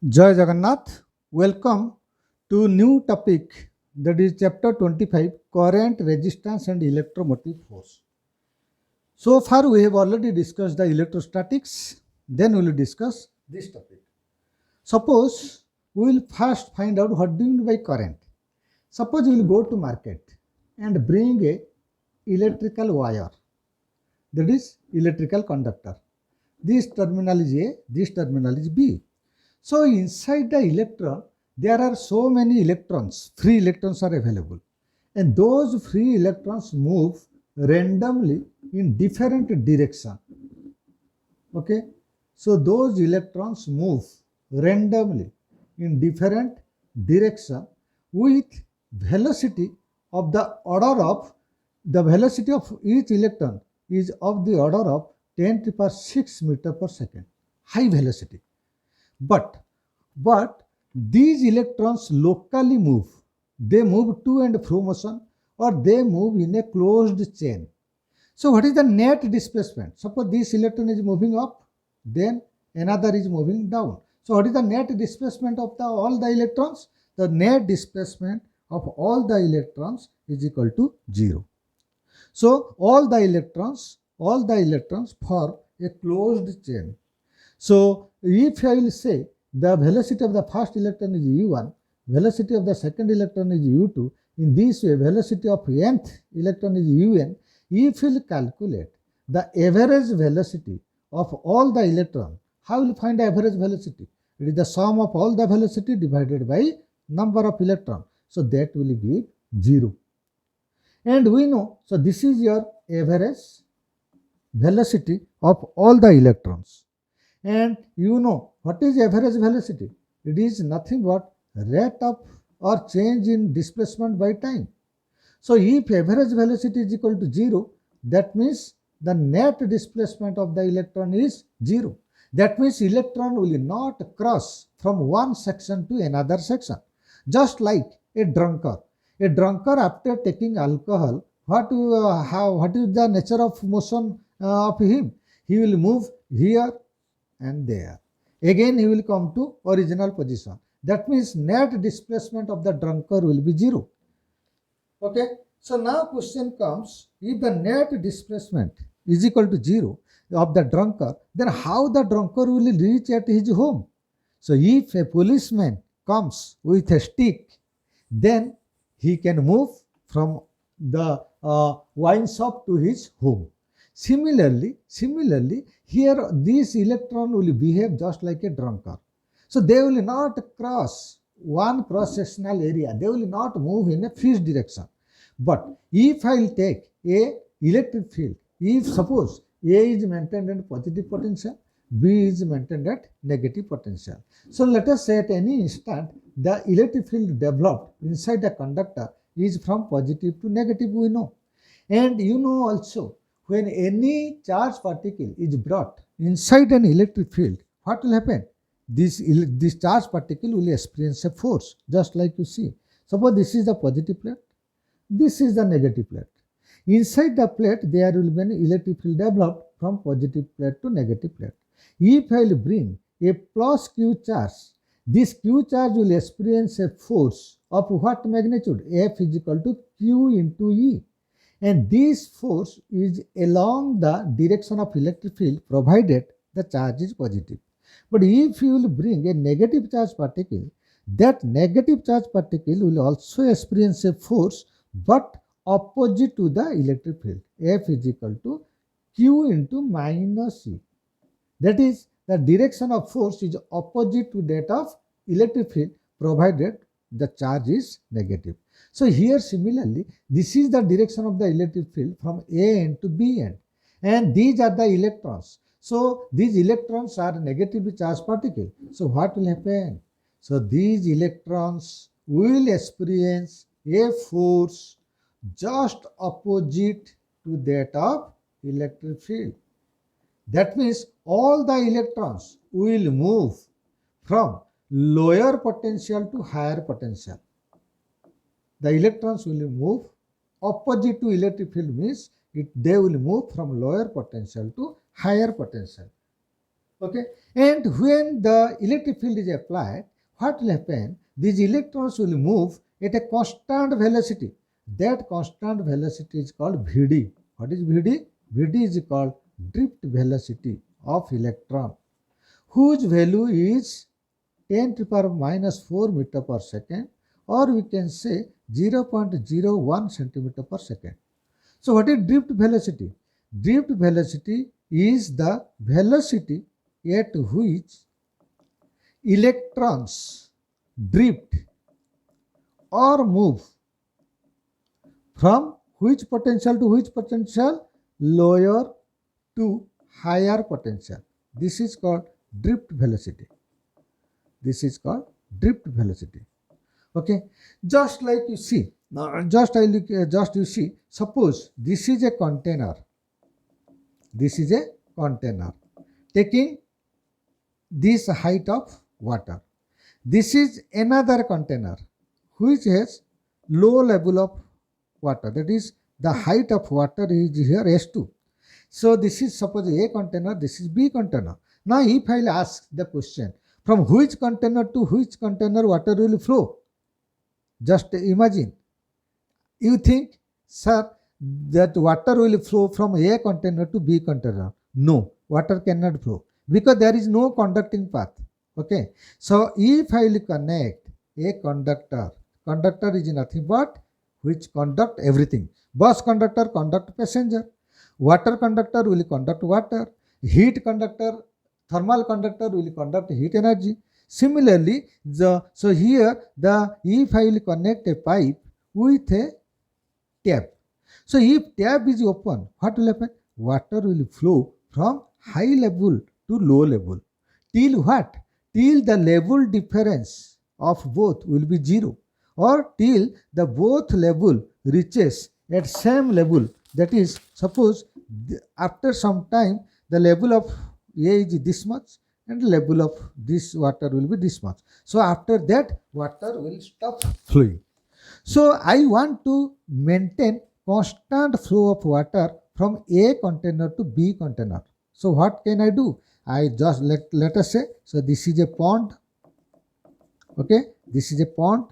Jai Jagannath, welcome to new topic, that is chapter 25, current, resistance and electromotive force. So far we have already discussed the electrostatics, then we will discuss this topic. Suppose we will first find out what do you mean by current. Suppose you will go to market and bring a electrical wire, that is electrical conductor. This terminal is A, this terminal is B. So inside the electron, there are so many electrons, free electrons are available. And those free electrons move randomly in different direction. Okay. So those electrons move randomly in different direction with velocity of the order of the velocity of each electron is of the order of 10 to the power 6 meter per second. High velocity. But these electrons locally move. They move to and fro motion, or they move in a closed chain. So what is the net displacement? Suppose this electron is moving up, then another is moving down. So what is the net displacement of all the electrons? The net displacement of all the electrons is equal to 0. So all the electrons form a closed chain. So if I will say the velocity of the first electron is u1, velocity of the second electron is u2, in this way velocity of nth electron is un. If we will calculate the average velocity of all the electrons, how will you find the average velocity? It is the sum of all the velocity divided by number of electrons. So that will give 0. And we know, so this is your average velocity of all the electrons. And you know what is average velocity? It is nothing but rate of or change in displacement by time. So if average velocity is equal to 0, that means the net displacement of the electron is 0. That means electron will not cross from one section to another section. Just like a drunkard. A drunkard after taking alcohol, what is the nature of motion of him? He will move here and there. Again he will come to original position. That means net displacement of the drunkard will be 0. Okay. So now question comes, if the net displacement is equal to 0 of the drunkard, then how the drunkard will reach at his home? So if a policeman comes with a stick, then he can move from the wine shop to his home. Similarly, here this electron will behave just like a drunkard. So they will not cross one cross-sectional area. They will not move in a fixed direction. But if I will take a electric field, if suppose A is maintained at positive potential, B is maintained at negative potential. So let us say at any instant, the electric field developed inside the conductor is from positive to negative, we know. And you know also, when any charge particle is brought inside an electric field, what will happen? This charge particle will experience a force, just like you see. Suppose this is the positive plate, this is the negative plate. Inside the plate, there will be an electric field developed from positive plate to negative plate. If I will bring a plus Q charge, this Q charge will experience a force of what magnitude? F is equal to Q into E. And this force is along the direction of electric field provided the charge is positive. But if you will bring a negative charge particle, that negative charge particle will also experience a force but opposite to the electric field. F is equal to Q into minus E. That is, the direction of force is opposite to that of electric field provided the charge is negative. So here similarly, this is the direction of the electric field from A end to B end, and these are the electrons. So these electrons are negatively charged particle. So what will happen? So these electrons will experience a force just opposite to that of electric field. That means all the electrons will move from lower potential to higher potential. The electrons will move opposite to electric field, means they will move from lower potential to higher potential. Okay, and when the electric field is applied, what will happen? These electrons will move at a constant velocity. That constant velocity is called Vd. What is Vd? Vd is called drift velocity of electron, whose value is 10 to the power minus 4 meter per second, or we can say 0.01 centimeter per second. So what is drift velocity? Drift velocity is the velocity at which electrons drift or move from which potential to which potential? Lower to higher potential. This is called drift velocity. This is called drift velocity. Okay, just like you see, just you see, suppose this is a container. This is a container taking this height of water. This is another container which has low level of water. That is, the height of water is here S2. So this is suppose A container, this is B container. Now if I will ask the question, from which container to which container water will flow? Just imagine. You think, sir, that water will flow from A container to B container. No, water cannot flow because there is no conducting path. Okay. So if I will connect a conductor, conductor is nothing but which conduct everything. Bus conductor conduct passenger. Water conductor will conduct water. Heat conductor, thermal conductor will conduct heat energy. Similarly, so here if I will connect a pipe with a tap. So if tap is open, what will happen? Water will flow from high level to low level. Till what? Till the level difference of both will be zero, or till the both level reaches at same level. That is, suppose after some time the level of A is this much and level of this water will be this much. So after that water will stop flowing. So I want to maintain constant flow of water from A container to B container. So what can I do? I just let us say, so this is a pond. Okay, this is a pond.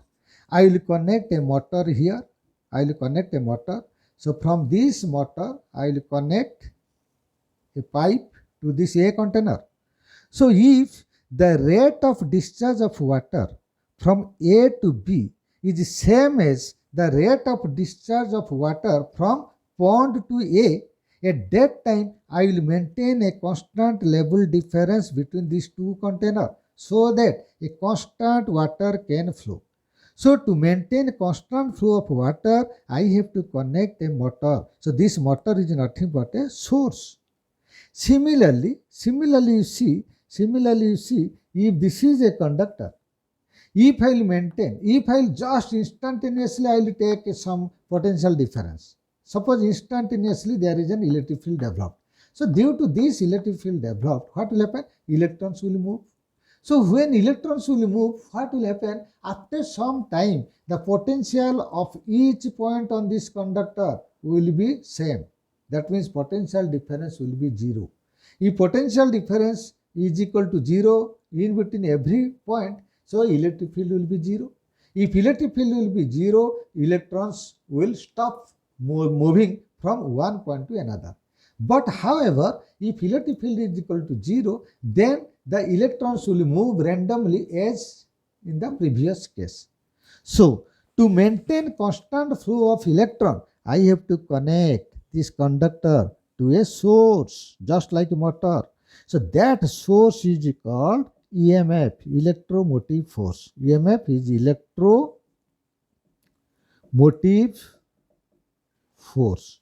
I will connect a motor here. I will connect a motor. So from this motor, I will connect a pipe to this A container. So if the rate of discharge of water from A to B is same as the rate of discharge of water from pond to A, at that time I will maintain a constant level difference between these two containers so that a constant water can flow. So to maintain a constant flow of water, I have to connect a motor. So this motor is nothing but a source. Similarly you see, if this is a conductor, if I will maintain, if I will just instantaneously I will take some potential difference. Suppose instantaneously there is an electric field developed. So due to this electric field developed, what will happen? Electrons will move. So when electrons will move, what will happen? After some time, the potential of each point on this conductor will be same. That means potential difference will be zero. If potential difference is equal to zero in between every point, so electric field will be zero. If electric field will be zero, electrons will stop moving from one point to another. But however, if electric field is equal to zero, then the electrons will move randomly as in the previous case. So to maintain constant flow of electron, I have to connect this conductor to a source, just like a motor. So that source is called EMF, electromotive force. EMF is electromotive force.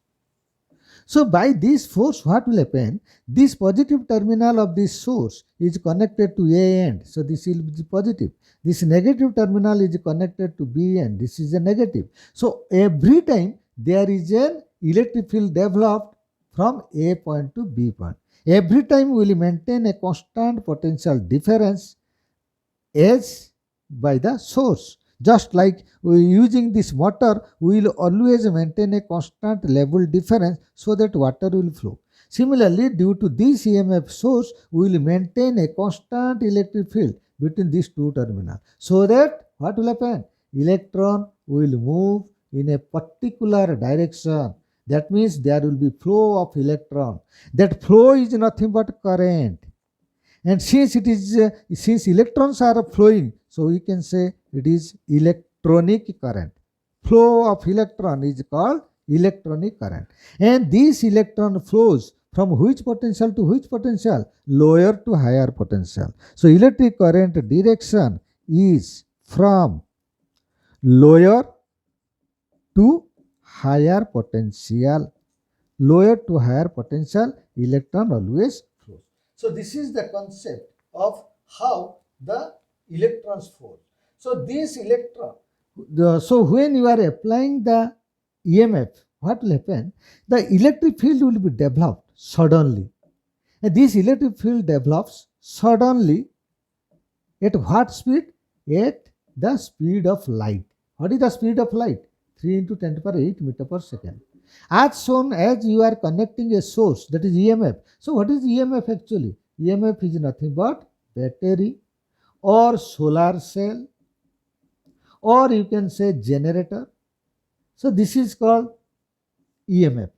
So by this force, what will happen? This positive terminal of this source is connected to A end. So this will be positive. This negative terminal is connected to B end. This is a negative. So every time there is an electric field developed from A point to B point. Every time we will maintain a constant potential difference as by the source. Just like using this motor, we will always maintain a constant level difference so that water will flow. Similarly, due to this EMF source, we will maintain a constant electric field between these two terminals. So that what will happen? Electron will move in a particular direction. That means there will be flow of electron. That flow is nothing but current. And since electrons are flowing, so we can say it is electronic current. Flow of electron is called electronic current. And this electron flows from which potential to which potential? Lower to higher potential. So electric current direction is from lower to higher potential. Lower to higher potential, electron always flows. So this is the concept of how the electrons flow. So this electron, so when you are applying the EMF, what will happen? The electric field will be developed suddenly. And this electric field develops suddenly at what speed? At the speed of light. What is the speed of light? 3 into 10 to the power 8 meter per second. As soon as you are connecting a source, that is EMF. So what is EMF actually? EMF is nothing but battery or solar cell, or you can say generator. So this is called EMF.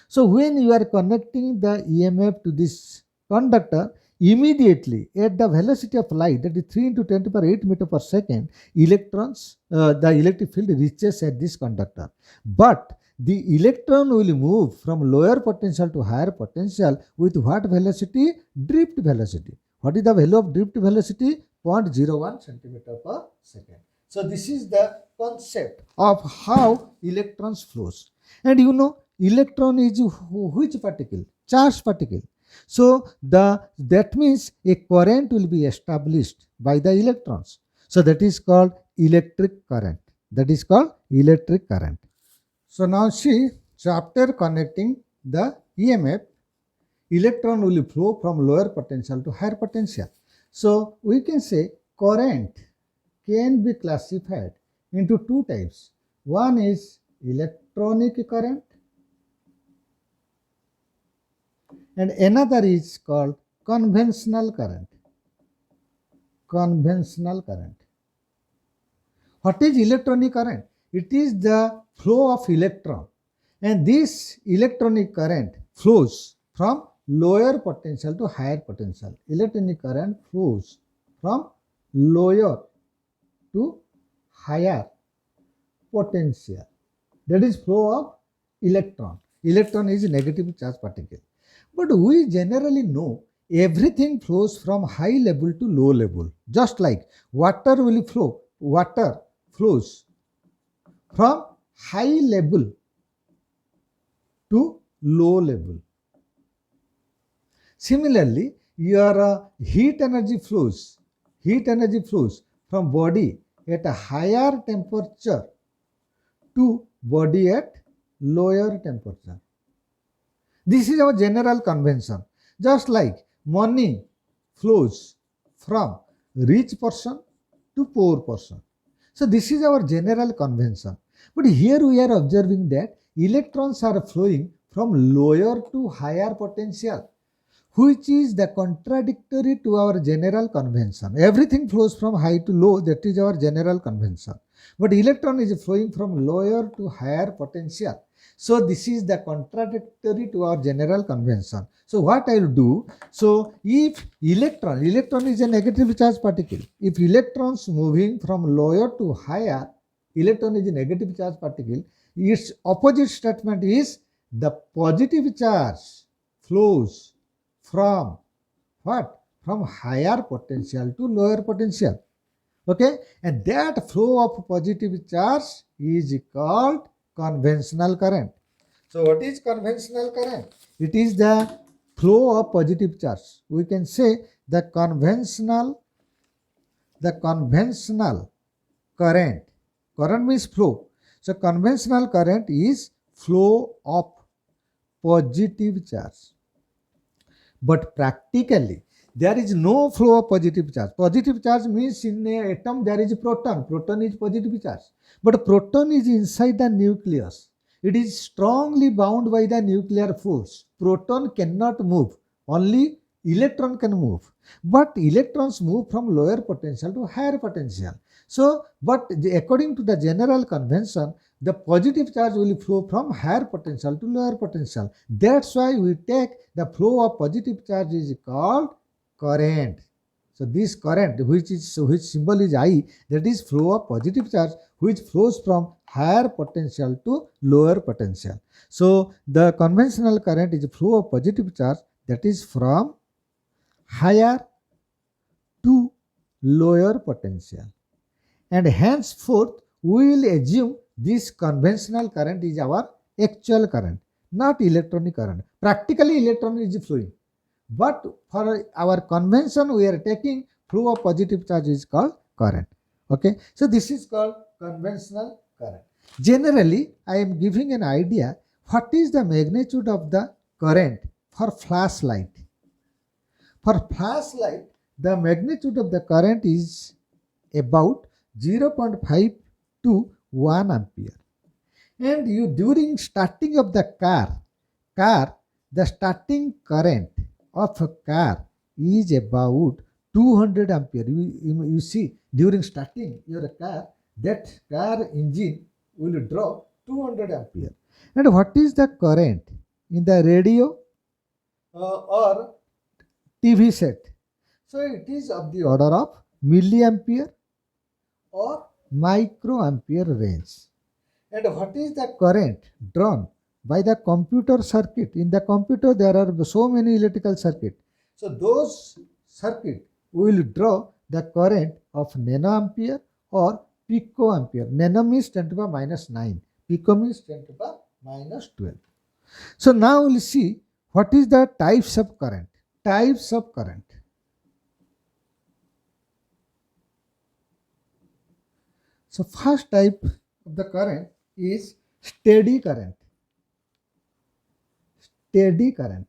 So when you are connecting the EMF to this conductor, immediately at the velocity of light, that is 3 into 10 to the power 8 meter per second, the electric field reaches at this conductor. But the electron will move from lower potential to higher potential with what velocity? Drift velocity. What is the value of drift velocity? 0.01 centimeter per second. So this is the concept of how electrons flows. And you know, electron is which particle? Charged particle. So that means a current will be established by the electrons. So that is called electric current. That is called electric current. So now see, so after connecting the EMF, electron will flow from lower potential to higher potential. So we can say current can be classified into two types. One is electronic current and another is called conventional current. Conventional current. What is electronic current? It is the flow of electron, and this electronic current flows from lower potential to higher potential. Electronic current flows from lower to higher potential. That is flow of electron. Electron is a negative charge particle. But we generally know everything flows from high level to low level. Just like water will flow. Water flows from high level to low level. Similarly, your heat energy flows. Heat energy flows from body at a higher temperature to body at lower temperature. This is our general convention. Just like money flows from rich person to poor person. So this is our general convention. But here we are observing that electrons are flowing from lower to higher potential, which is the contradictory to our general convention. Everything flows from high to low, that is our general convention. But electron is flowing from lower to higher potential. So this is the contradictory to our general convention. So what I will do, so if electron is a negative charge particle. If electrons moving from lower to higher, electron is a negative charge particle, its opposite statement is the positive charge flows from what? From higher potential to lower potential. Okay, and that flow of positive charge is called conventional current. So what is conventional current? It is the flow of positive charge. We can say the conventional current. Current means flow. So conventional current is flow of positive charge. But practically, there is no flow of positive charge. Positive charge means in an atom there is a proton. Proton is positive charge. But proton is inside the nucleus. It is strongly bound by the nuclear force. Proton cannot move, only electron can move. But electrons move from lower potential to higher potential. So, but according to the general convention, the positive charge will flow from higher potential to lower potential. That's why we take the flow of positive charge is called current. So this current, which symbol is I, that is flow of positive charge, which flows from higher potential to lower potential. So the conventional current is flow of positive charge, that is from higher to lower potential. And henceforth we will assume this conventional current is our actual current, not electronic current. Practically electron is flowing, but for our convention we are taking flow of positive charge is called current. Okay, so this is called conventional current. Generally I am giving an idea what is the magnitude of the current for flashlight. For flashlight, the magnitude of the current is about 0.5 to 1 ampere. And you during starting of the car, the starting current of a car is about 200 ampere. You see, during starting your car, that car engine will draw 200 ampere. And what is the current in the radio or TV set? So it is of the order of milliampere or microampere range. And what is the current drawn by the computer circuit? In the computer there are so many electrical circuit. So those circuit will draw the current of nanoampere or picoampere. Nano means 10 to the power minus 9. Pico means 10 to the power minus 12. So now we'll see what is the types of current. Types of current. So first type of the current is steady current. Steady current.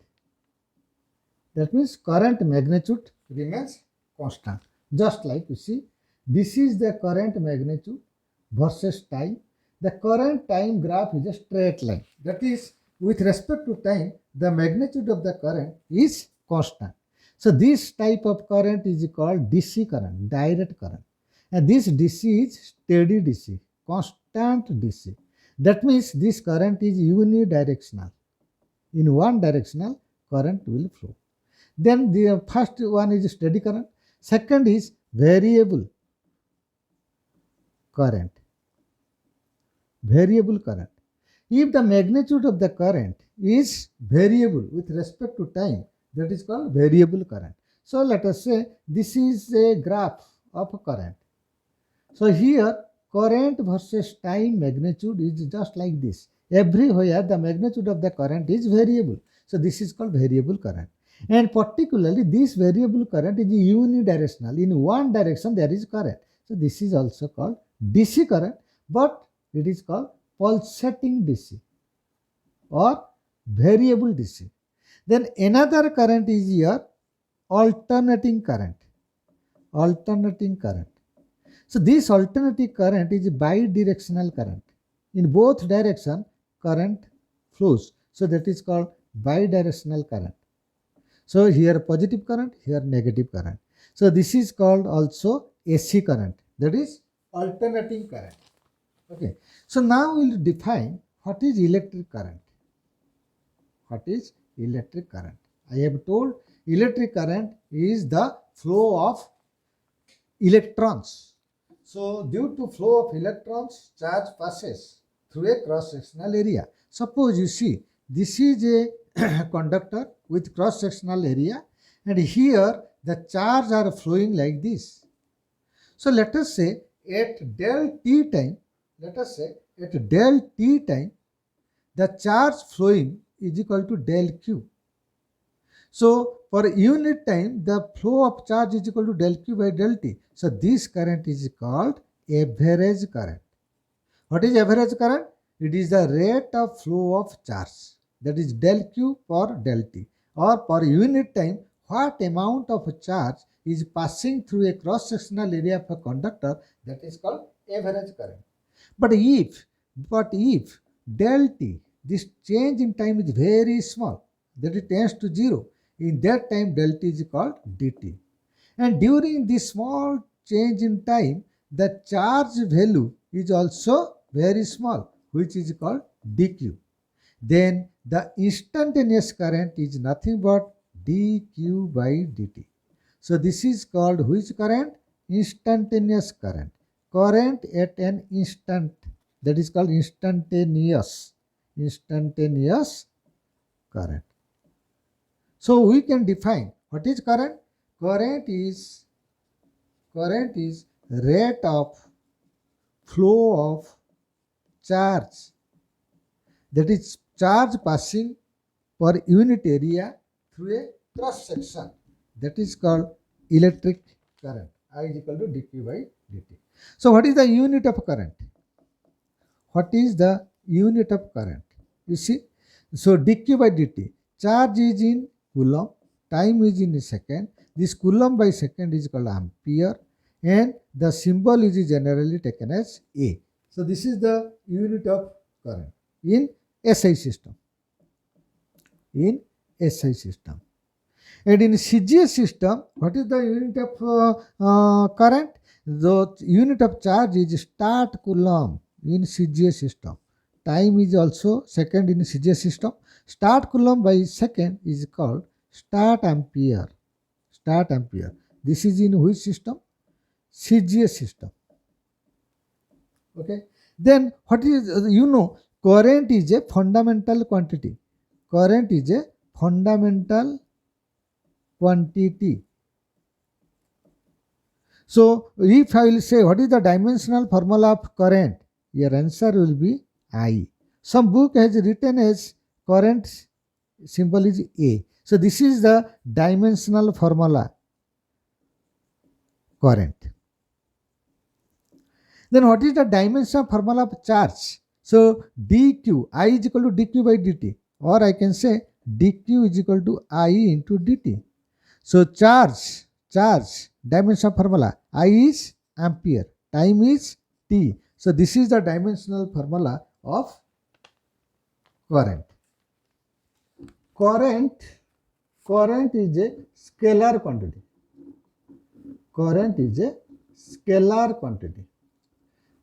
That means current magnitude remains constant. Just like you see, this is the current magnitude versus time. The current time graph is a straight line. That is, with respect to time, the magnitude of the current is constant. So this type of current is called DC current, direct current. And this DC is steady DC, constant DC. That means this current is unidirectional. In one directional, current will flow. Then the first one is steady current. Second is variable current. Variable current. If the magnitude of the current is variable with respect to time, that is called variable current. So let us say this is a graph of a current. So here current versus time magnitude is just like this. Everywhere the magnitude of the current is variable. So this is called variable current. And particularly this variable current is unidirectional. In one direction there is current. So this is also called DC current, but it is called pulsating DC or variable DC. Then another current is here alternating current. Alternating current. So this alternating current is bidirectional current. In both direction current flows. So that is called bidirectional current. So here positive current, here negative current. So this is called also AC current. That is alternating current. Okay. So now we will define what is electric current. What is electric current? I have told electric current is the flow of electrons. So due to flow of electrons, charge passes through a cross-sectional area. Suppose you see this is a conductor with cross-sectional area, and here the charge are flowing like this. So let us say at del t time, the charge flowing is equal to del q. So for unit time, the flow of charge is equal to del q by del t. So this current is called average current. What is average current? It is the rate of flow of charge. That is del q per del t. Or per unit time, what amount of charge is passing through a cross-sectional area of a conductor, that is called average current. But if del t, this change in time is very small, that it tends to 0. In that time, del t is called dt. And during this small change in time, the charge value is also very small, which is called dq. Then the instantaneous current is nothing but dq by dt. So this is called which current? Instantaneous current. Current at an instant, that is called instantaneous current. So we can define what is current. Current is rate of flow of charge, that is charge passing per unit area through a cross section, that is called electric current. I is equal to dq by dt. So what is the unit of current? What is the unit of current? You see, so dq by dt, charge is in coulomb, time is in a second. This coulomb by second is called ampere, and the symbol is generally taken as A. So this is the unit of current in SI system. And in CGS system, what is the unit of current? The unit of charge is start coulomb in CGS system. Time is also second in CGS system. Start coulomb by second is called start ampere. This is in which system? CGS system. Okay. Then what is, current is a fundamental quantity. So if I will say what is the dimensional formula of current, your answer will be I. Some book has written as current symbol is A. So this is the dimensional formula, current. Then what is the dimensional formula of charge? So dq, I is equal to dq by dt, or I can say dq is equal to I into dt. So charge dimensional formula, I is ampere, time is t. So this is the dimensional formula of current. Current is a scalar quantity.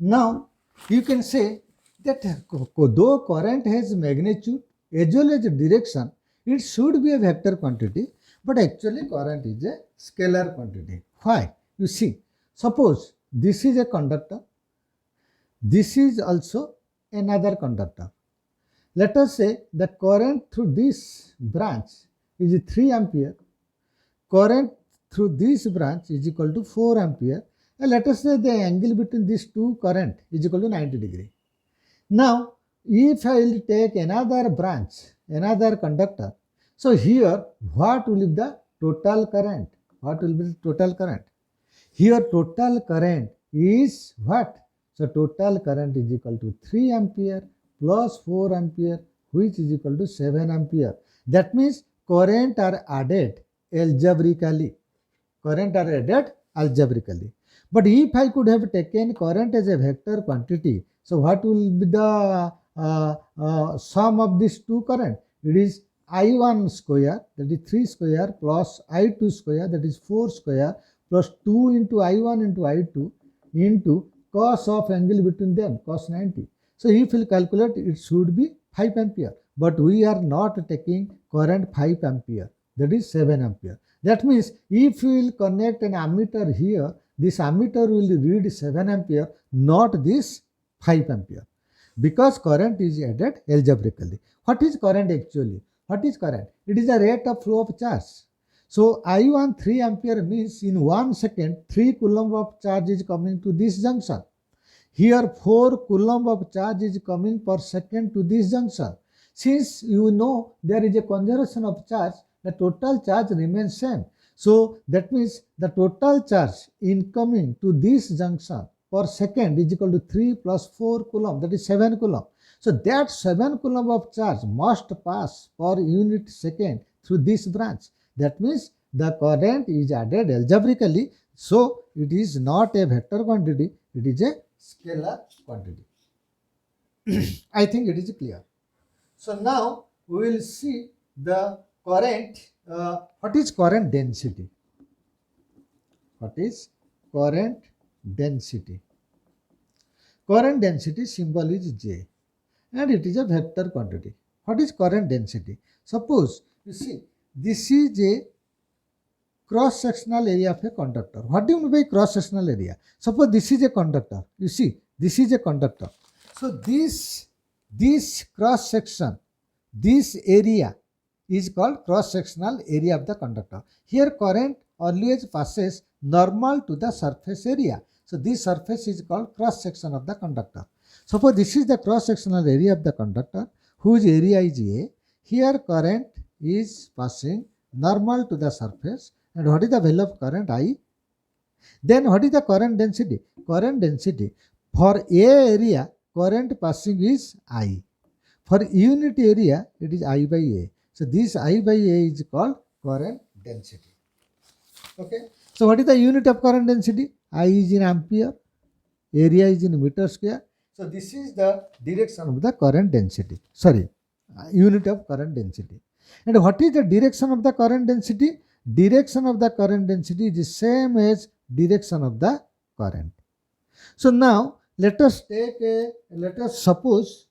Now you can say that though current has magnitude as well as direction, it should be a vector quantity, but actually current is a scalar quantity. Why? You see, suppose this is a conductor, this is also another conductor. Let us say the current through this branch is 3 ampere, current through this branch is equal to 4 ampere, and let us say the angle between these two current is equal to 90 degree. Now if I will take another branch, another conductor, so here what will be the total current? Here total current is what? So total current is equal to 3 ampere plus 4 ampere, which is equal to 7 ampere. That means current are added algebraically. But if I could have taken current as a vector quantity, so what will be the sum of these two current? It is I1 square, that is 3 square, plus I2 square, that is 4 square, plus 2 into I1 into I2 into cos of angle between them, cos 90. So if you calculate, it should be 5 ampere. But we are not taking current 5 ampere, that is 7 ampere. That means if we will connect an ammeter here, this ammeter will read 7 ampere, not this 5 ampere. Because current is added algebraically. What is current actually? It is the rate of flow of charge. So I1 3 ampere means in 1 second 3 coulomb of charge is coming to this junction. Here 4 coulomb of charge is coming per second to this junction. Since you know there is a conservation of charge, the total charge remains same. So that means the total charge incoming to this junction per second is equal to 3 plus 4 coulomb, that is 7 coulomb. So that 7 coulomb of charge must pass per unit second through this branch. That means the current is added algebraically. So it is not a vector quantity, it is a scalar quantity. I think it is clear. So now we will see the current. What is current density? What is current density? Current density symbol is J and it is a vector quantity. What is current density? Suppose you see this is a cross sectional area of a conductor. What do you mean by cross sectional area? Suppose this is a conductor. You see this is a conductor. So this cross section, this area is called cross sectional area of the conductor. Here current always passes normal to the surface area. So this surface is called cross section of the conductor. Suppose this is the cross sectional area of the conductor whose area is A. Here current is passing normal to the surface, and what is the value of current? I. Then what is the current density? Current density for A area current passing is I. For unit area it is I by A. So this I by A is called current density. Okay. So what is the unit of current density? I is in ampere, area is in meter square. So this is the direction of the current density. Sorry, unit of current density. And what is the direction of the current density? Direction of the current density is the same as direction of the current. So now let us suppose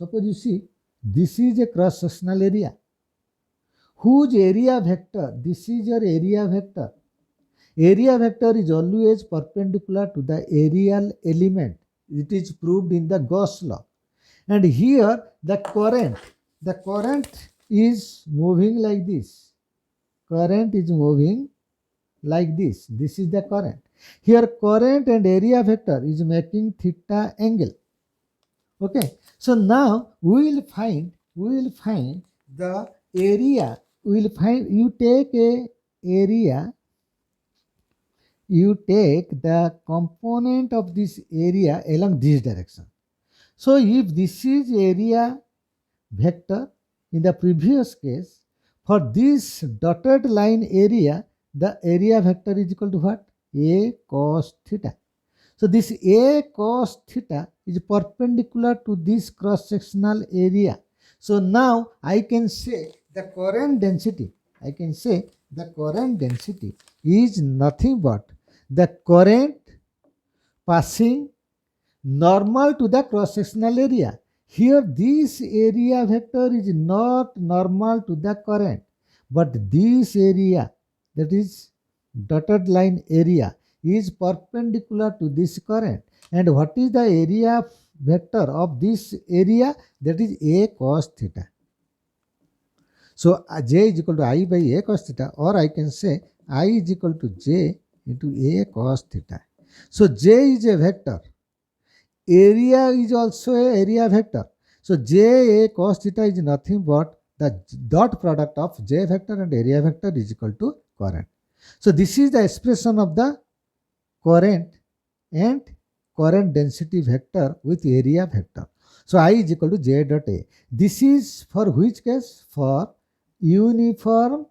you see this is a cross sectional area whose area vector, this is your area vector. Area vector is always perpendicular to the areal element. It is proved in the Gauss law. And here the current is moving like this. Current is moving like this. This is the current. Here current and area vector is making theta angle. Okay. So now we will find the area. We will find, you take a area, you take the component of this area along this direction. So if this is area vector, in the previous case, for this dotted line area, the area vector is equal to what? A cos theta. So this A cos theta is perpendicular to this cross sectional area. So now I can say the current density, is nothing but the current passing normal to the cross sectional area. Here this area vector is not normal to the current, but this area, that is dotted line area, is perpendicular to this current. And what is the area vector of this area? That is A cos theta. So J is equal to I by A cos theta, or I can say I is equal to J into A cos theta. So J is a vector. Area is also a area vector. So J A cos theta is nothing but the dot product of J vector and area vector is equal to current. So this is the expression of the current and current density vector with area vector. So I is equal to J dot A. This is for which case? For uniform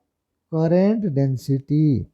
current density.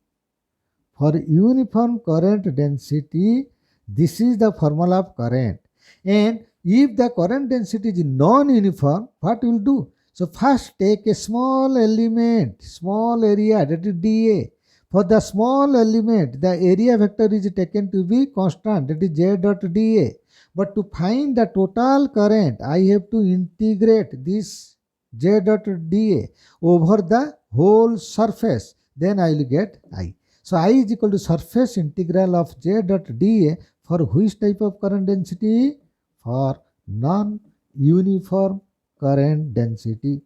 For uniform current density, this is the formula of current. And if the current density is non-uniform, what will do? So first take a small element, small area, that is dA. For the small element, the area vector is taken to be constant, that is J dot dA. But to find the total current, I have to integrate this J dot dA over the whole surface. Then I will get I. So I is equal to surface integral of J dot dA for which type of current density? For non-uniform current density.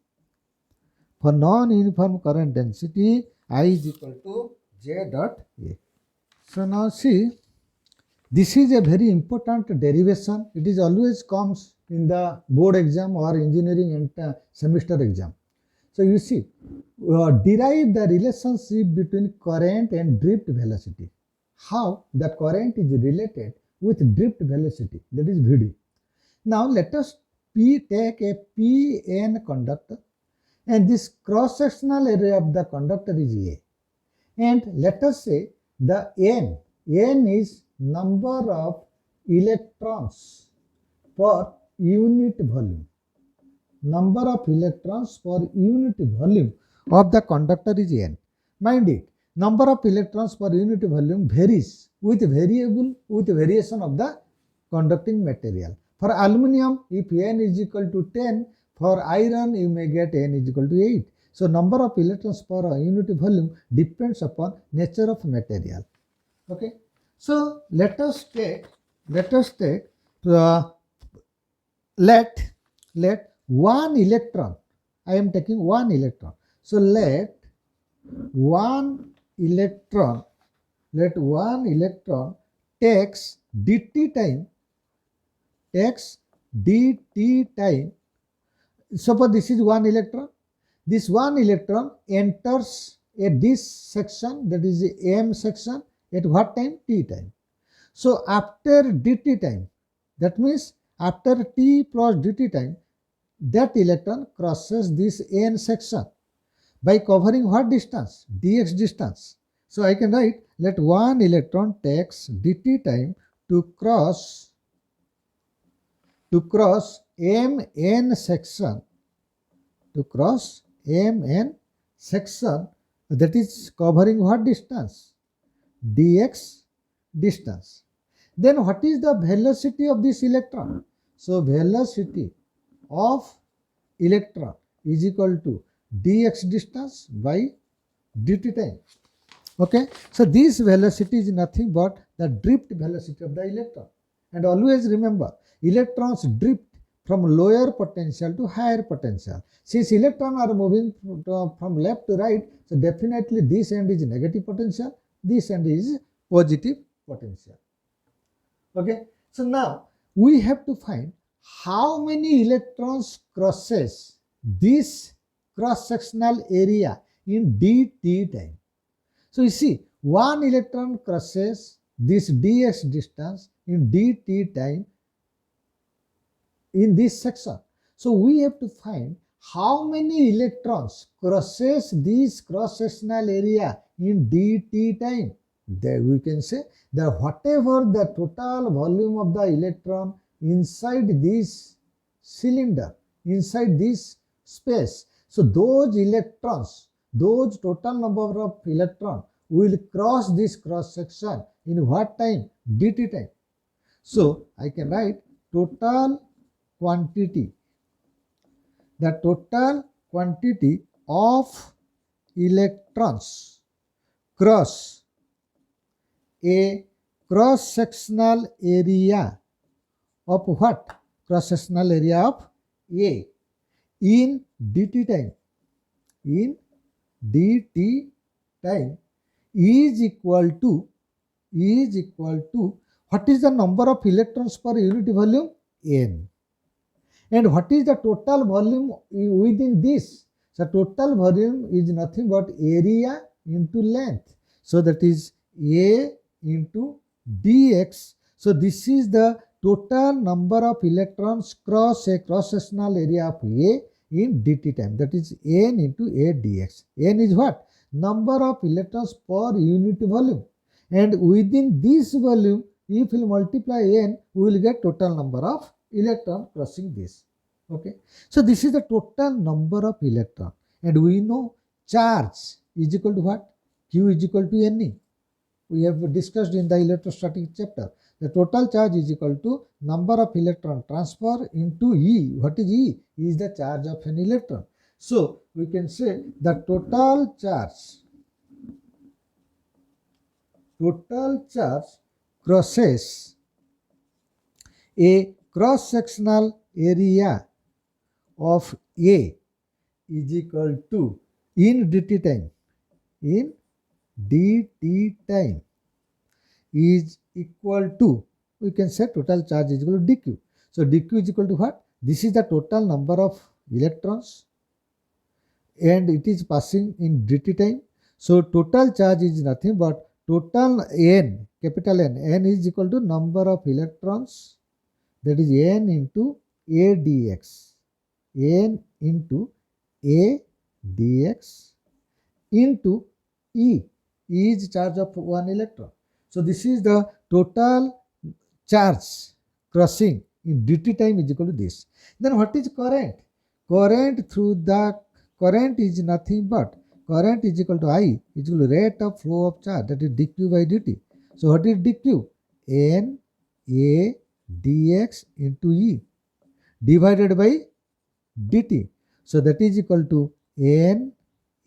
For non-uniform current density, I is equal to J dot A. So now see, this is a very important derivation. It is always comes in the board exam or engineering and semester exam. So you see, derive the relationship between current and drift velocity. How the current is related with drift velocity, that is Vd. Now let us take a Pn conductor, and this cross-sectional area of the conductor is A. And let us say the N is number of electrons per unit volume. Number of electrons per unit volume of the conductor is n. Mind it, number of electrons per unit volume varies with variation of the conducting material. For aluminum, if n is equal to 10, for iron you may get n is equal to 8. So number of electrons per unit volume depends upon nature of material. Okay. So let us take let one electron. I am taking one electron. So let one electron takes dt time. Suppose this is one electron. This one electron enters this section, that is the M section, at what time? T time. So after dt time, that means after t plus dt time, that electron crosses this N section by covering what distance? Dx distance. So I can write, let one electron takes dt time to cross Mn section, that is covering what distance? Dx distance. Then what is the velocity of this electron? So velocity of electron is equal to dx distance by dt time. Okay, so this velocity is nothing but the drift velocity of the electron. And always remember, electrons drift from lower potential to higher potential. Since electrons are moving from left to right, so definitely this end is negative potential, this end is positive potential. Okay, so now we have to find how many electrons crosses this cross-sectional area in dt time. So you see, one electron crosses this dx distance in dt time in this section. So we have to find how many electrons crosses this cross-sectional area in dt time. There we can say that whatever the total volume of the electron inside this cylinder, inside this space, so those electrons, those total number of electrons will cross this cross section in what time? dt time. So I can write total quantity, the total quantity of electrons cross a cross-sectional area of what? Cross-sectional area of A in dt time. In dt time is equal to what is the number of electrons per unit volume? N. And what is the total volume within this? So total volume is nothing but area into length. So that is A into dx. So this is the total number of electrons cross a cross-sectional area of A in dt time. That is n into A dx. N is what? Number of electrons per unit volume. And within this volume, if we multiply n, we will get total number of electrons crossing this. Okay. So this is the total number of electrons. And we know charge is equal to what? Q is equal to Ne. We have discussed in the electrostatic chapter. The total charge is equal to number of electron transfer into E. What is E? E is the charge of an electron. So we can say the total charge crosses a cross-sectional area of A is equal to, in dt time, is equal to, we can say total charge is equal to dq. So dq is equal to what? This is the total number of electrons and it is passing in dt time. So total charge is nothing but total n, capital N is equal to number of electrons, that is n into A dx, n into A dx into E. E is charge of one electron. So this is the total charge crossing in dt time is equal to this. Then what is current? Current is nothing but current is equal to I is equal to rate of flow of charge, that is dq by dt. So what is dq? N A dx into E divided by dt. So that is equal to N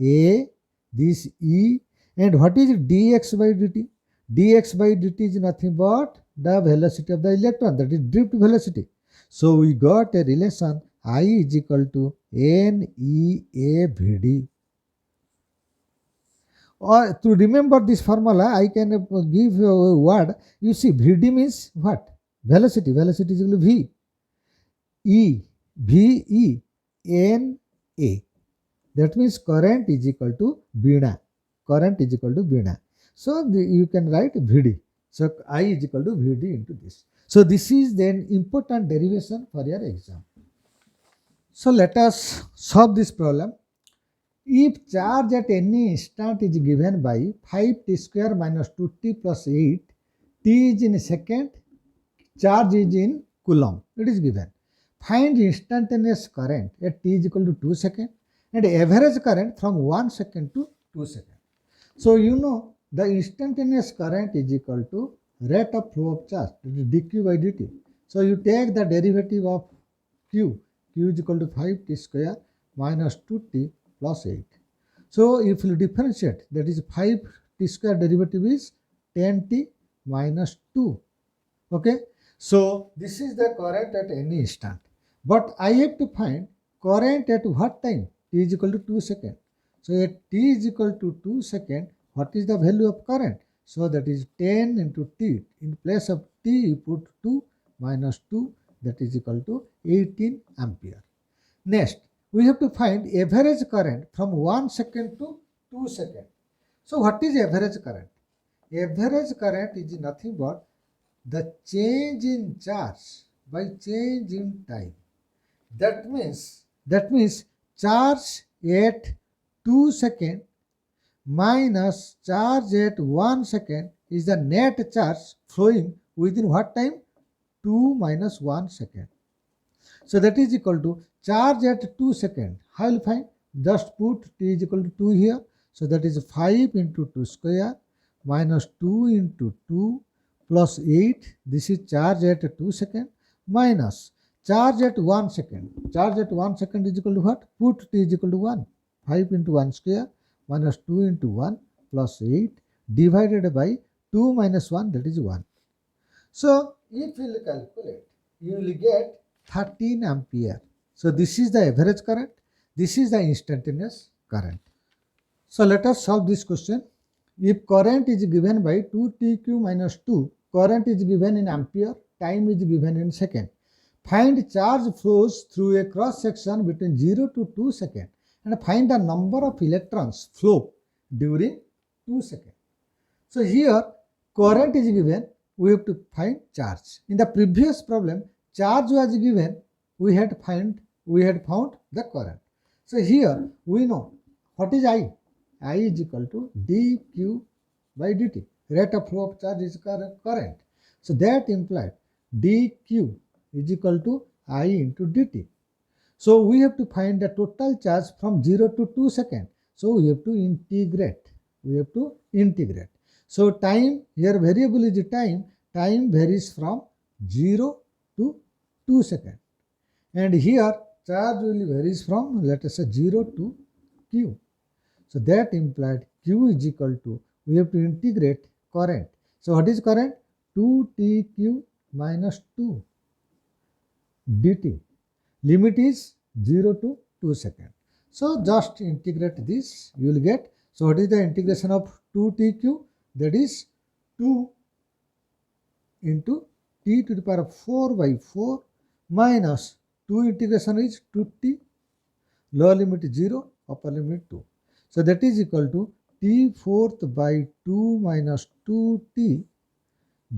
A this E, and what is dx by dt? Dx by dt is nothing but the velocity of the electron, that is drift velocity. So we got a relation I is equal to NEA Vd. Or to remember this formula, I can give a word. You see, Vd means what? Velocity. Velocity is equal to V. E. VE. NA. That means current is equal to Bina. Current is equal to Bina. So you can write Vd. So I is equal to Vd into this. So this is then important derivation for your exam. So let us solve this problem. If charge at any instant is given by 5t square minus 2t plus 8, t is in second, charge is in coulomb, it is given. Find instantaneous current at t is equal to 2 seconds and average current from 1 second to 2 seconds. So you know the instantaneous current is equal to rate of flow of charge, that is dq by dt. So you take the derivative of q is equal to 5t square minus 2t plus 8. So if you differentiate, that is 5t square derivative is 10t minus 2. Okay. So this is the current at any instant. But I have to find current at what time? T is equal to 2 seconds. So at t is equal to 2 seconds, what is the value of current? So that is 10 into t. In place of t, you put 2 minus 2, that is equal to 18 ampere. Next, we have to find average current from 1 second to 2 seconds. So what is average current? Average current is nothing but the change in charge by change in time. That means charge at 2 seconds minus charge at 1 second is the net charge flowing within what time? 2 minus 1 second. So that is equal to charge at 2 seconds. How will find? Just put t is equal to 2 here. So that is 5 into 2 square minus 2 into 2 plus 8. This is charge at 2 seconds minus charge at 1 second. Charge at 1 second is equal to what? Put t is equal to 1. 5 into 1 square minus 2 into 1 plus 8 divided by 2 minus 1, that is 1. So if you will calculate, you will get 13 ampere. So this is the average current. This is the instantaneous current. So let us solve this question. If current is given by 2tq minus 2, current is given in ampere, time is given in second. Find charge flows through a cross section between 0 to 2 seconds and find the number of electrons flow during 2 seconds. So here current is given, we have to find charge. In the previous problem, charge was given, we had found the current. So here we know what is I. I is equal to dq by dt. Rate of flow of charge is current. So that implies dq is equal to I into dt. So we have to find the total charge from 0 to 2 seconds. So we have to integrate. So time, here variable is the time. Time varies from 0 to 2 seconds. And here charge will varies from, let us say, 0 to q. So that implied q is equal to, we have to integrate current. So what is current? 2tq minus 2 dt. Limit is 0 to 2 seconds. So just integrate this, you will get. So what is the integration of 2tq? That is 2 into t to the power of 4 by 4 minus 2 integration is 2t. Lower limit is 0, upper limit 2. So that is equal to t fourth by 2 minus 2t,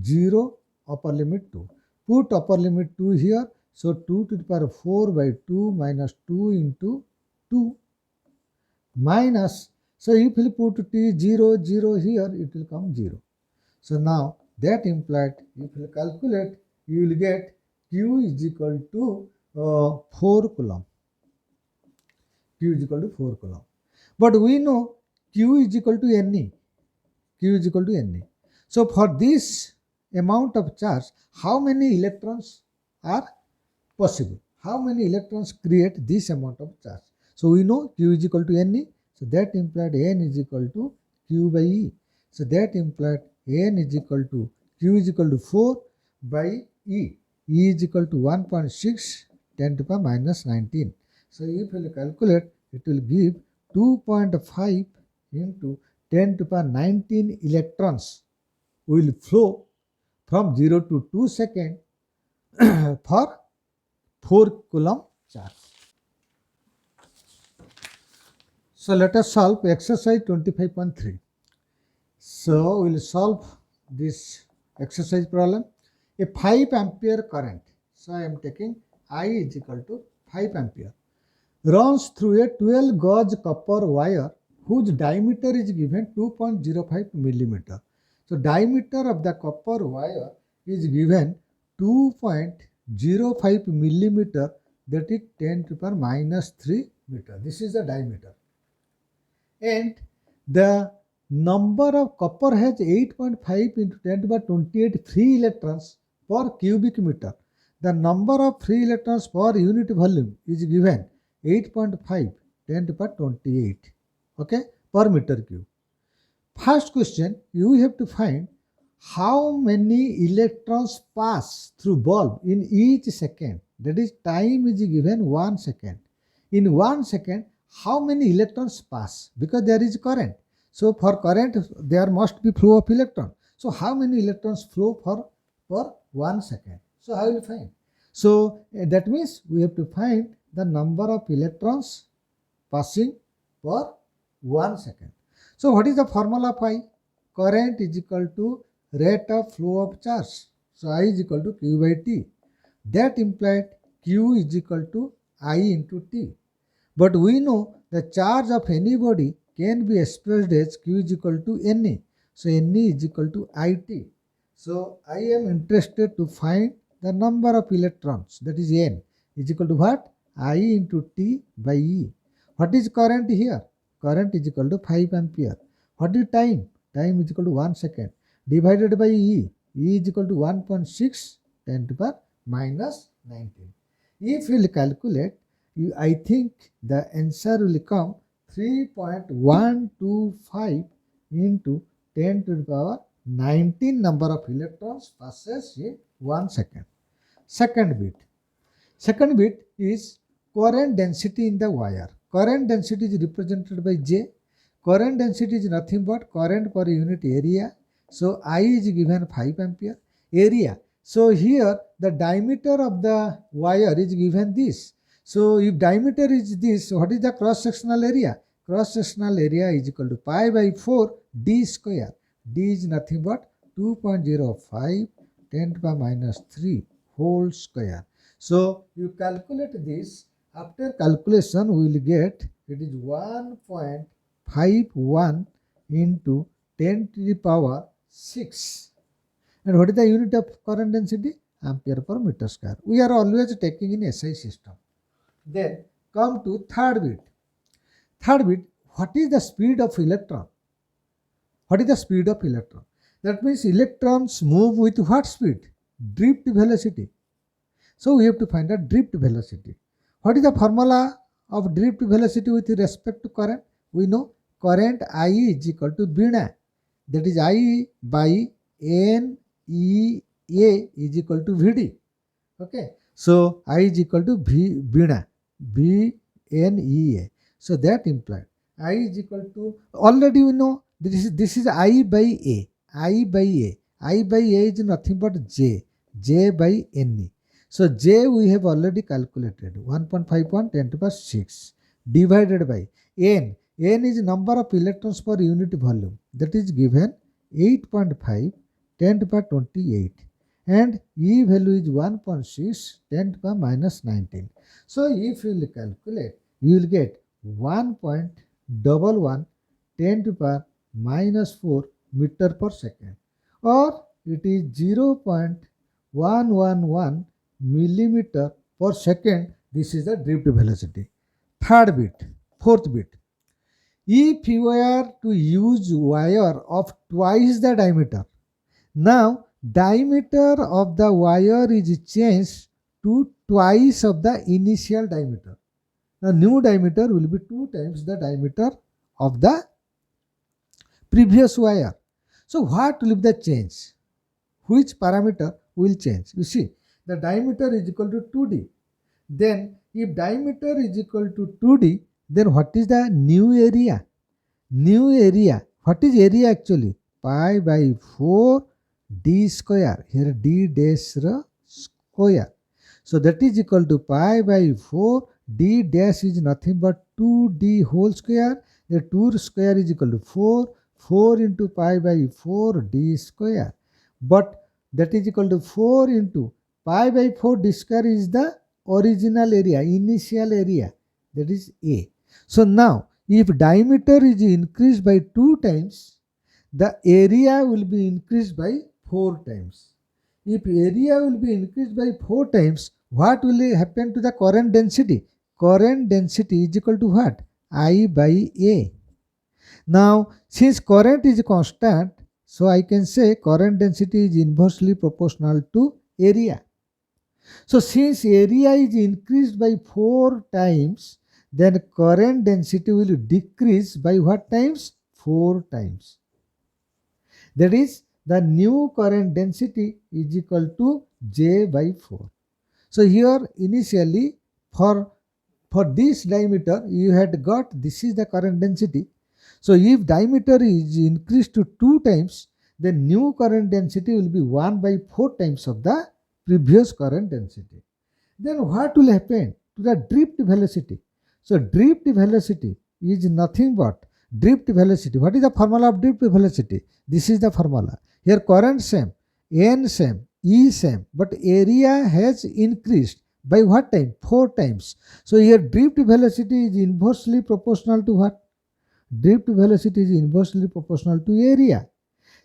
0, upper limit 2. Put upper limit 2 here. So 2 to the power of 4 by 2 minus 2 into 2 minus, so if you put t 0, 0 here, it will come 0. So now that implied, if you calculate, you will get Q is equal to 4 coulomb. Q is equal to 4 coulomb. But we know Q is equal to Ne. Q is equal to Ne. So for this amount of charge, how many electrons are possible? How many electrons create this amount of charge? So we know Q is equal to Ne. So that implied N is equal to Q by E. So that implied N is equal to Q is equal to 4 by E. E is equal to 1.6 10 to the power minus 19. So if you calculate, it will give 2.5 into 10 to the power 19 electrons will flow from 0 to 2 seconds for 4 coulomb charge. So let us solve exercise 25.3. So we will solve this exercise problem. A 5 ampere current, so I am taking I is equal to 5 ampere, runs through a 12 gauge copper wire whose diameter is given 2.05 millimeter. So diameter of the copper wire is given 2.05 millimeter, that is 10 to the power minus 3 meter. This is the diameter. And the number of copper has 8.5 into 10 to the power 28 free electrons per cubic meter. The number of free electrons per unit volume is given 8.5 10 to the power 28, okay, per meter cube. First question, you have to find how many electrons pass through bulb in each second. That is, time is given 1 second. In 1 second, how many electrons pass? Because there is current. So for current, there must be flow of electron. So how many electrons flow per 1 second? So how will you find? So that means we have to find the number of electrons passing per 1 second. So what is the formula of I? Current is equal to rate of flow of charge. So I is equal to Q by T. That implied Q is equal to I into T. But we know the charge of any body can be expressed as Q is equal to Ne. So Ne is equal to IT. So I am interested to find the number of electrons, that is N, is equal to what? I into T by E. What is current here? Current is equal to 5 ampere. What is time? Time is equal to 1 second. Divided by E. E is equal to 1.6 10 to the power minus 19. If you will calculate, I think the answer will come 3.125 into 10 to the power 19 number of electrons passes in 1 second. Second bit is current density in the wire. Current density is represented by J. Current density is nothing but current per unit area. So I is given 5 ampere. Area. So here the diameter of the wire is given this. So if diameter is this, what is the cross-sectional area? Cross-sectional area is equal to pi by 4 d square. D is nothing but 2.05 10 to the power minus 3 whole square. So you calculate this. After calculation, we will get it is 1.51 into 10 to the power 6. And what is the unit of current density? Ampere per meter square. We are always taking in SI system. Then come to third bit. Third bit, what is the speed of electron? What is the speed of electron? That means electrons move with what speed? Drift velocity. So we have to find the drift velocity. What is the formula of drift velocity with respect to current? We know current I is equal to Bina. That is I by NEA is equal to VD. Okay. So I is equal to Bina. BNEA. So that implied I is equal to, already we know this is I by A. I by A. I by A is nothing but J. J by NE. So J we have already calculated 1.51 10 to the power 6 divided by N. N is number of electrons per unit volume, that is given 8.5 10 to the power 28. And E value is 1.6 10 to the power minus 19. So if you will calculate, you will get 1.11 10 to the power minus 4 meter per second, or it is 0.111 millimeter per second. This is the drift velocity. Third bit, fourth bit. If you were to use wire of twice the diameter, now diameter of the wire is changed to twice of the initial diameter. Now new diameter will be 2 times the diameter of the previous wire. So what will be the change? Which parameter will change? You see, the diameter is equal to 2d. Then if diameter is equal to 2d, then what is the new area? New area. What is area actually? Pi by 4 d square. Here d dash square. So that is equal to pi by 4 d dash is nothing but 2d whole square. The 2 square is equal to 4. 4 into pi by 4 d square. But that is equal to 4 into pi by 4 d square is the original area, initial area. That is A. So now, if diameter is increased by 2 times, the area will be increased by 4 times. If area will be increased by 4 times, what will happen to the current density? Current density is equal to what? I by A. Now, since current is constant, so I can say current density is inversely proportional to area. So since area is increased by 4 times, then current density will decrease by what times? 4 times. That is, the new current density is equal to J by 4. So here initially for this diameter you had got this is the current density. So if diameter is increased to 2 times, then new current density will be 1 by 4 times of the previous current density. Then what will happen to the drift velocity? So drift velocity is nothing but drift velocity. What is the formula of drift velocity? This is the formula. Here current same, N same, E same, but area has increased by what time? 4 times. So here drift velocity is inversely proportional to what? Drift velocity is inversely proportional to area.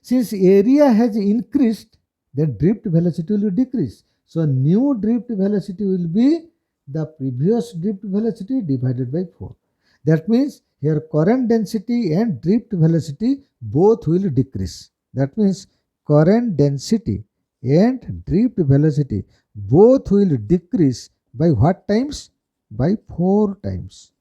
Since area has increased, then drift velocity will decrease. So new drift velocity will be the previous drift velocity divided by 4. That means here current density and drift velocity both will decrease. That means current density and drift velocity both will decrease by what times? By 4 times.